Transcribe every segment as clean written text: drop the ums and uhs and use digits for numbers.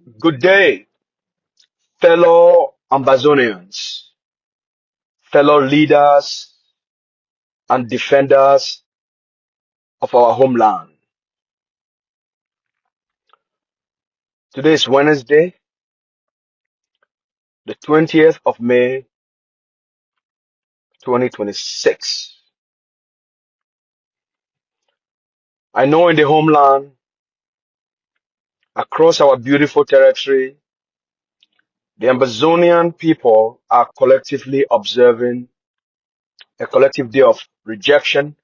Good day, fellow Ambazonians, fellow leaders and defenders of our homeland. Today is Wednesday, the 20th of May, 2026. I know in the homeland, across our beautiful territory, the Ambazonian people are collectively observing a collective day of rejection,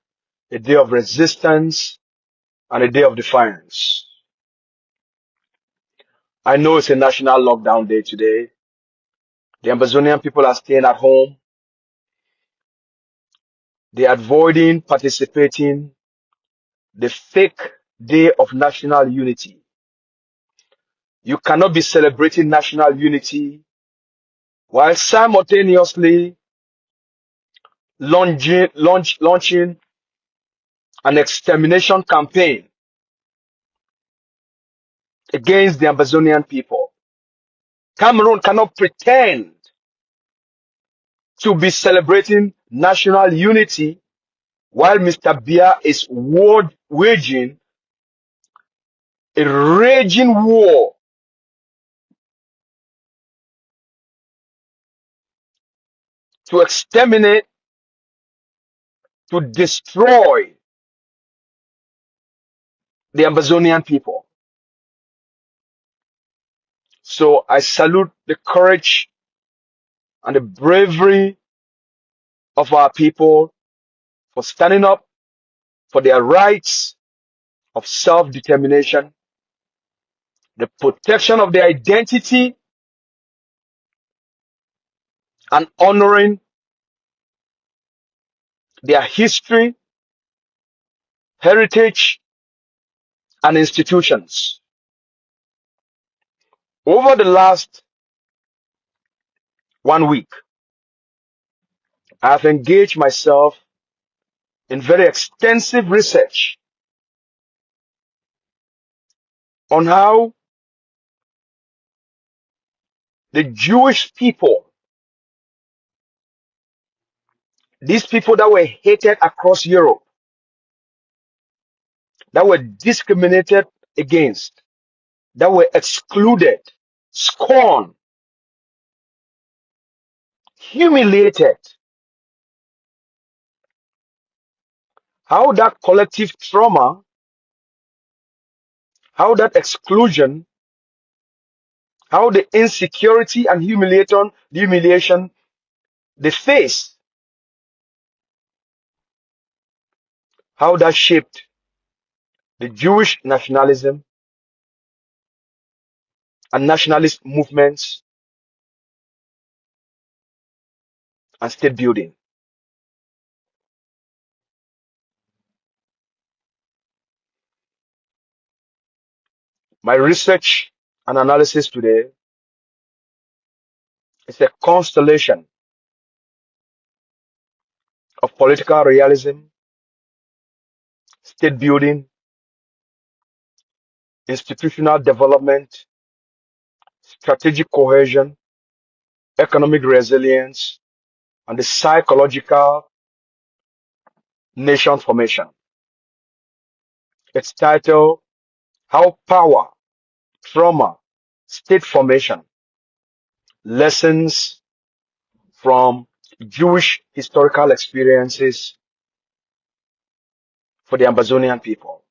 a day of resistance, and a day of defiance. I know it's a national lockdown day today. The Ambazonian people are staying at home. They're avoiding participating the fake day of national unity. You cannot be celebrating national unity while simultaneously launching an extermination campaign against the Ambazonian people. Cameroon cannot pretend to be celebrating national unity while Mr. Biya is waging a raging war to exterminate, to destroy the Ambazonian people. So I salute the courage and the bravery of our people for standing up for their rights of self-determination, the protection of their identity, and honoring their history, heritage, and institutions. Over the last 1 week, I have engaged myself in very extensive research on how the Jewish people, these people that were hated across Europe, that were discriminated against, that were excluded, scorned, humiliated, how that collective trauma, how that exclusion, how the insecurity and humiliation they face, how that shaped the Jewish nationalism and nationalist movements and state building. My research and analysis today is a constellation of political realism, state building, institutional development, strategic cohesion, economic resilience, and the psychological nation formation. It's titled How Power, Trauma, State Formation, Lessons from Jewish Historical Experiences for the Ambazonian people.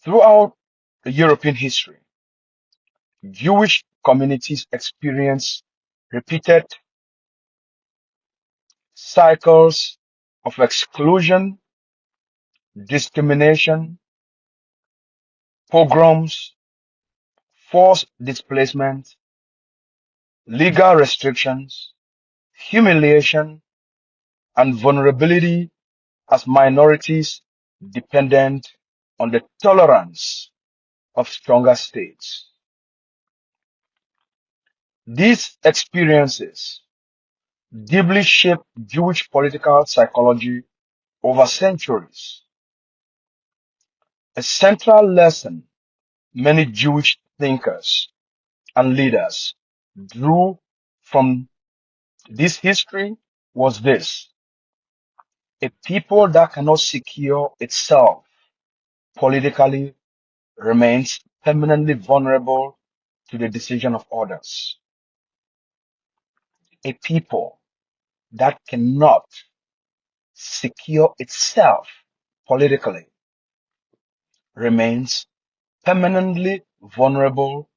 Throughout European history, Jewish communities experience repeated cycles of exclusion, discrimination, pogroms, forced displacement, legal restrictions, humiliation, and vulnerability as minorities dependent on the tolerance of stronger states. These experiences deeply shaped Jewish political psychology over centuries. A central lesson many Jewish thinkers and leaders drew from this history was this: a people that cannot secure itself politically remains permanently vulnerable to the decision of others. A people that cannot secure itself politically remains permanently vulnerable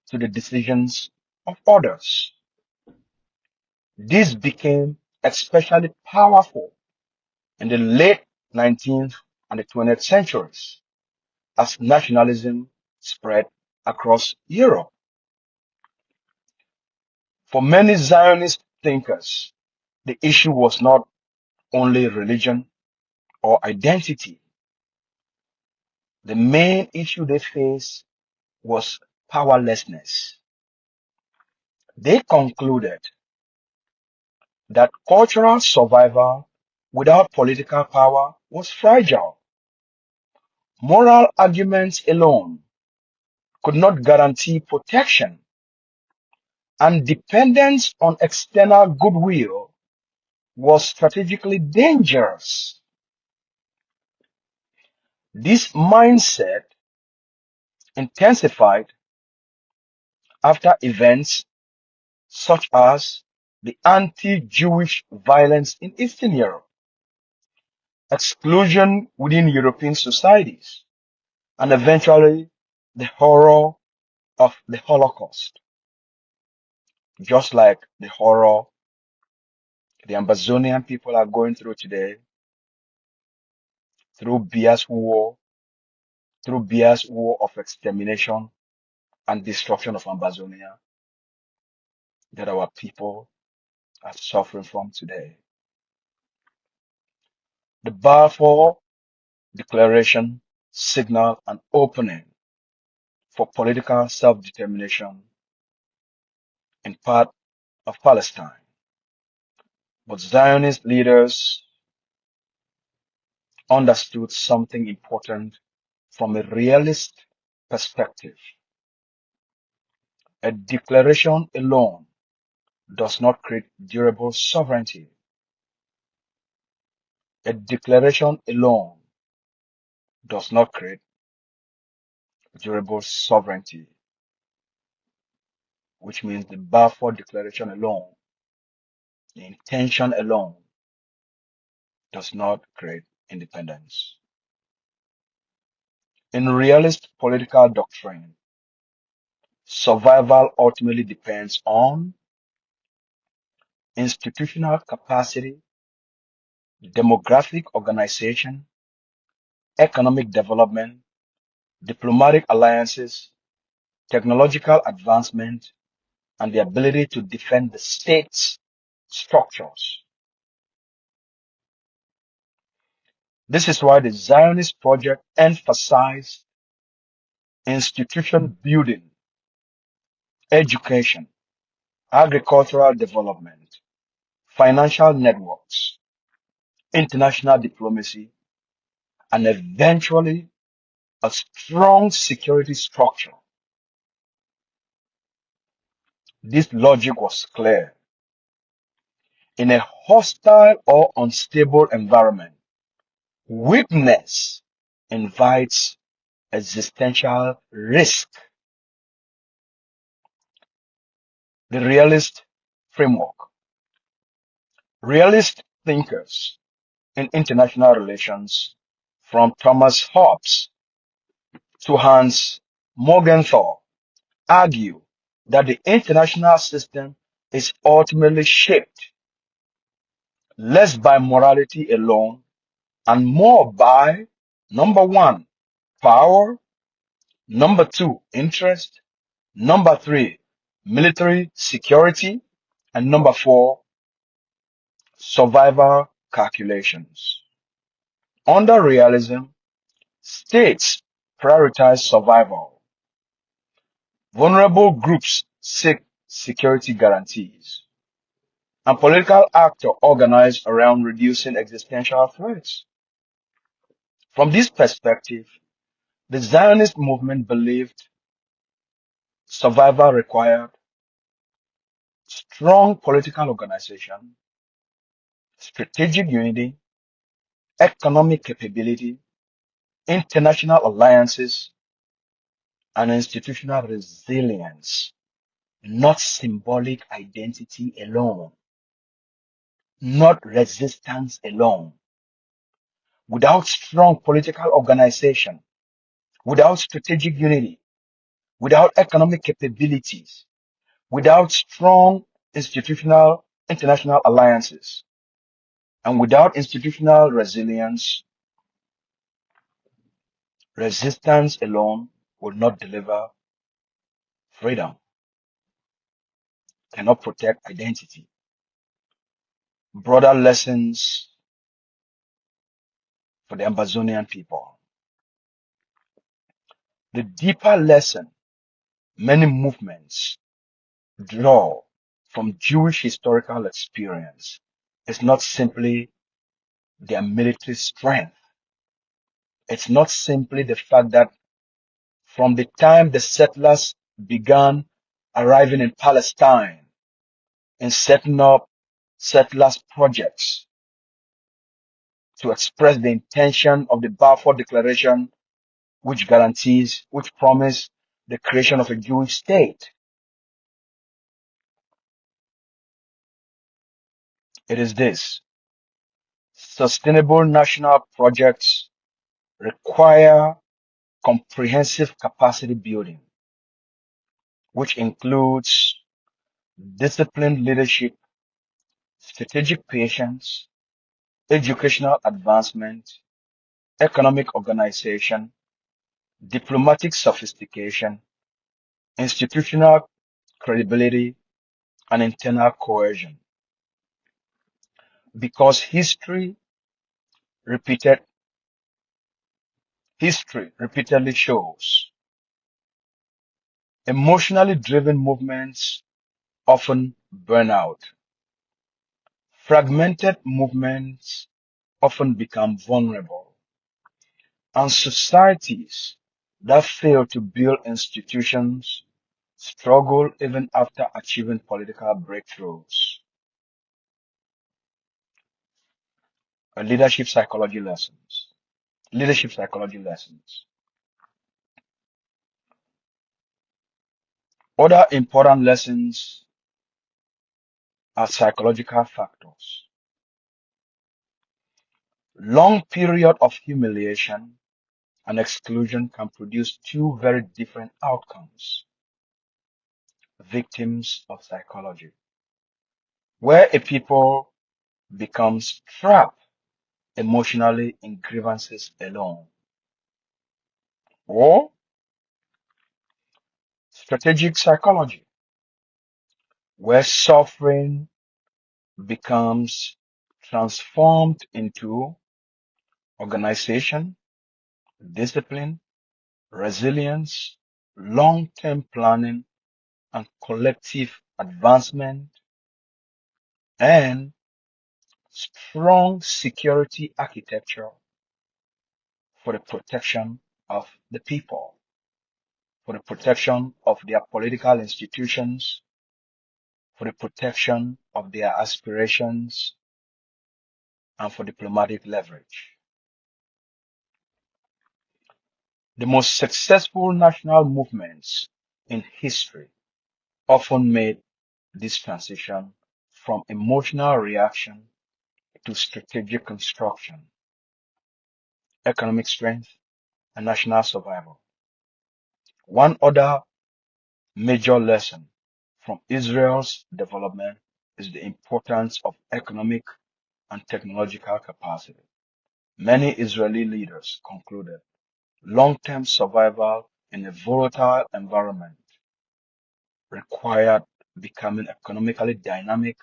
to the decisions of others. This became especially powerful in the late 19th and the 20th centuries as nationalism spread across Europe. For many Zionist thinkers, the issue was not only religion or identity. The main issue they faced was powerlessness. They concluded that cultural survival without political power was fragile. Moral arguments alone could not guarantee protection, and dependence on external goodwill was strategically dangerous. This mindset intensified after events such as the anti-Jewish violence in Eastern Europe, exclusion within European societies, and eventually the horror of the Holocaust, just like the horror the Ambazonian people are going through today through Bia's war of extermination and destruction of Ambazonia that our people are suffering from today. The Balfour Declaration signaled an opening for political self-determination in part of Palestine, but Zionist leaders understood something important from a realist perspective. A declaration alone does not create durable sovereignty. A declaration alone does not create durable sovereignty, which means the Balfour Declaration alone, the intention alone, does not create independence. In realist political doctrine, survival ultimately depends on institutional capacity, demographic organization, economic development, diplomatic alliances, technological advancement, and the ability to defend the state's structures. This is why the Zionist project emphasized institution building, education, agricultural development, financial networks, international diplomacy, and eventually a strong security structure. This logic was clear. In a hostile or unstable environment, weakness invites existential risk. The realist framework. Realist thinkers in international relations, from Thomas Hobbes to Hans Morgenthau, argue that the international system is ultimately shaped less by morality alone and more by, number one, power, number two, interest, number three, military security, and number four, survival calculations. Under realism, states prioritize survival. Vulnerable groups seek security guarantees, and political actors organize around reducing existential threats. From this perspective, The Zionist movement believed survival required strong political organization, strategic unity, economic capability, international alliances, and institutional resilience, not symbolic identity alone, not resistance alone. Without strong political organization, without strategic unity, without economic capabilities, without strong institutional international alliances, and without institutional resilience, resistance alone will not deliver freedom, cannot protect identity. Broader lessons for the Ambazonian people. The deeper lesson many movements draw from Jewish historical experience is not simply their military strength. It's not simply the fact that from the time the settlers began arriving in Palestine and setting up settlers projects to express the intention of the Balfour Declaration, which promised the creation of a Jewish state. It is this. Sustainable national projects require comprehensive capacity building, which includes disciplined leadership, strategic patience, educational advancement, economic organization, diplomatic sophistication, institutional credibility, and internal cohesion. Because repeated, history repeatedly shows emotionally driven movements often burn out. Fragmented movements often become vulnerable, and societies that fail to build institutions struggle even after achieving political breakthroughs. Leadership psychology lessons. Leadership psychology lessons. Other important lessons are psychological factors. Long period of humiliation and exclusion can produce two very different outcomes. Victims of psychology, where a people becomes trapped emotionally in grievances alone, or strategic psychology, where suffering becomes transformed into organization, discipline, resilience, long-term planning, and collective advancement, and strong security architecture for the protection of the people, for the protection of their political institutions, for the protection of their aspirations, and for diplomatic leverage. The most successful national movements in history often made this transition from emotional reaction to strategic construction, economic strength, and national survival. One other major lesson from Israel's development is the importance of economic and technological capacity. Many Israeli leaders concluded long-term survival in a volatile environment required becoming economically dynamic,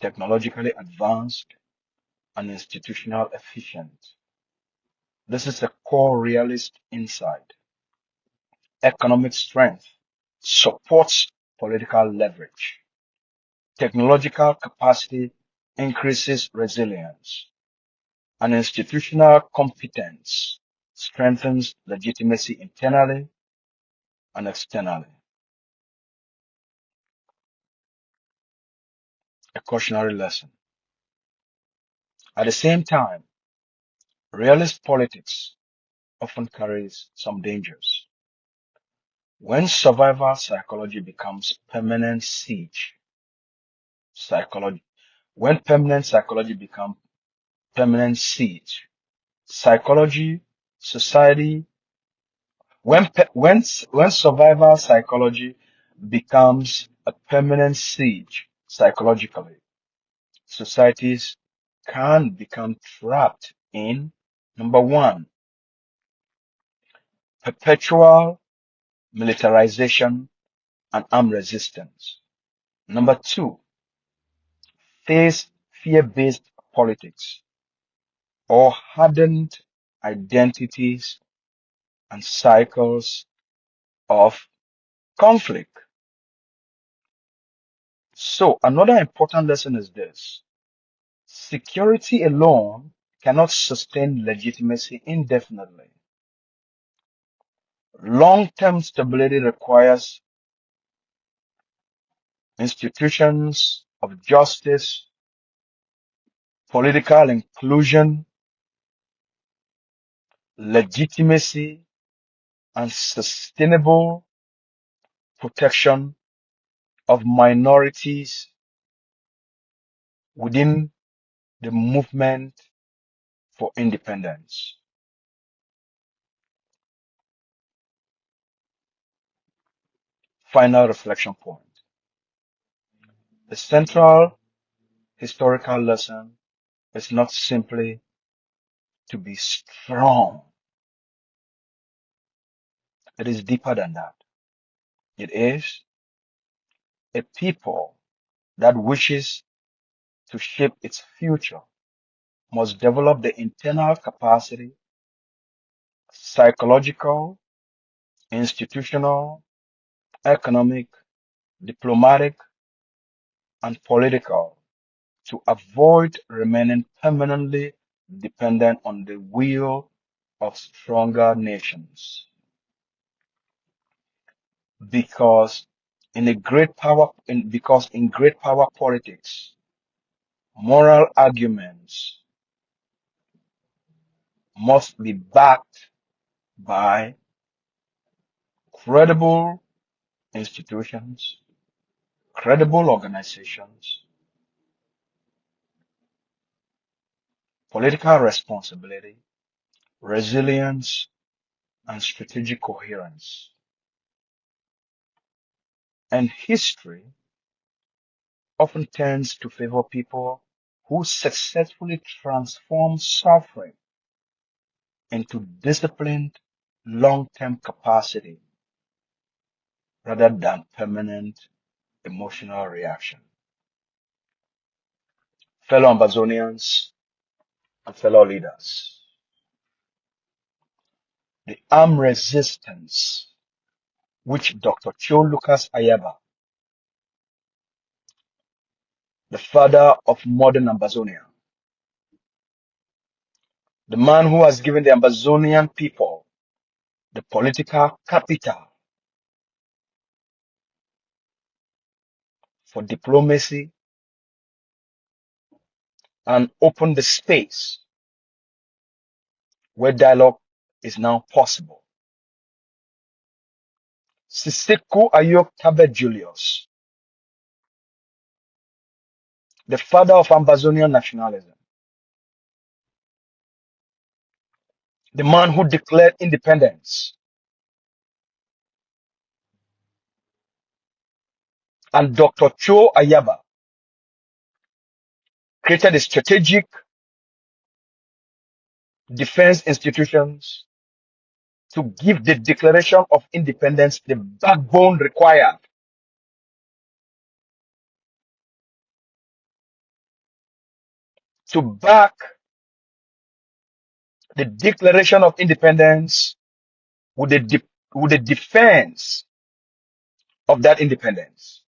technologically advanced, and institutional efficient. This is a core realist insight. Economic strength supports political leverage. Technological capacity increases resilience, and institutional competence strengthens legitimacy internally and externally. A cautionary lesson. At the same time, realist politics often carries some dangers. When survival psychology becomes permanent siege, psychology, when permanent psychology becomes permanent siege, psychology, society, when survival psychology becomes a permanent siege psychologically, societies can become trapped in number one, perpetual militarization and armed resistance. Number two, face fear-based politics or hardened identities and cycles of conflict. So another important lesson is this. Security alone cannot sustain legitimacy indefinitely. Long-term stability requires institutions of justice, political inclusion, legitimacy, and sustainable protection of minorities within the movement for independence. Final reflection point. The central historical lesson is not simply to be strong. It is deeper than that. It is a people that wishes to shape its future must develop the internal capacity, psychological, institutional, economic, diplomatic, and political, to avoid remaining permanently dependent on the will of stronger nations. Because in great power politics, moral arguments must be backed by credible institutions, credible organizations, political responsibility, resilience, and strategic coherence. And history often tends to favor people who successfully transform suffering into disciplined long-term capacity rather than permanent emotional reaction. Fellow Ambazonians and fellow leaders, the armed resistance which Dr. Cho Lucas Ayaba, the father of modern Ambazonia, the man who has given the Ambazonian people the political capital for diplomacy and opened the space where dialogue is now possible. Siseko Ayok Tabe Julius, the father of Ambazonian nationalism, the man who declared independence, and Dr. Cho Ayaba created the strategic defense institutions to give the Declaration of Independence the backbone required to back the Declaration of Independence with with the defense of that independence.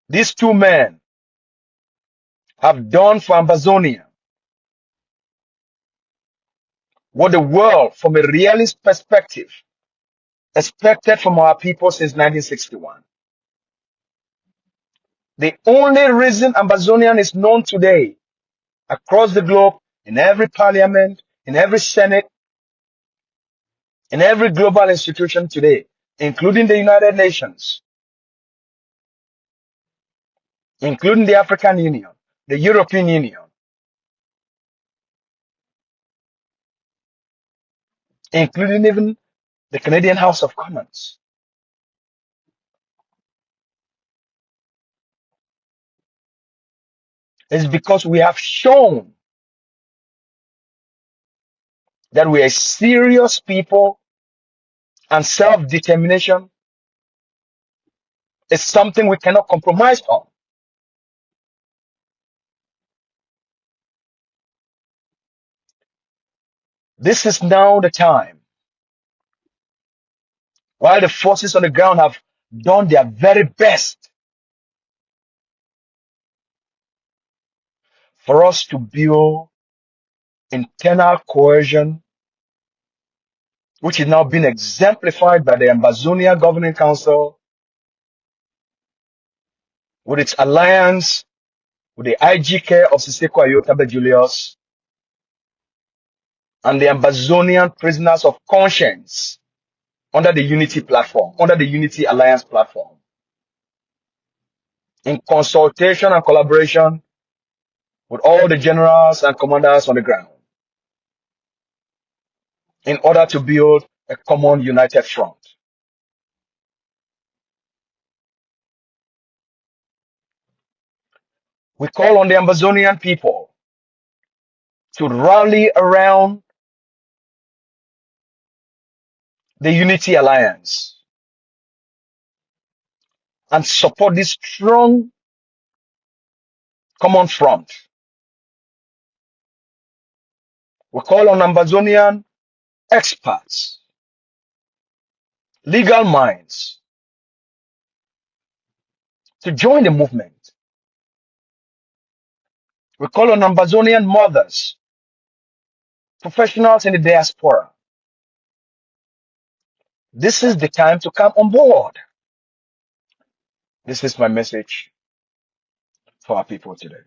These two men have done for Ambazonia what the world, from a realist perspective, expected from our people since 1961. The only reason Ambazonian is known today across the globe, in every parliament, in every senate, in every global institution today, including the United Nations, including the African Union, the European Union, including even the Canadian House of Commons, is because we have shown that we are serious people and self-determination is something we cannot compromise on. This is now the time, while the forces on the ground have done their very best for us to build internal cohesion, which is now being exemplified by the Ambazonia Governing Council with its alliance with the IGK of Siseko Ayotabe Julius and the Ambazonian Prisoners of Conscience under the Unity platform, under the Unity Alliance platform, in consultation and collaboration with all the generals and commanders on the ground, in order to build a common united front. We call on the Ambazonian people to rally around the Unity Alliance and support this strong common front. We call on Ambazonian experts, legal minds, to join the movement. We call on Ambazonian mothers, professionals in the diaspora. This is the time to come on board. This is my message for our people today.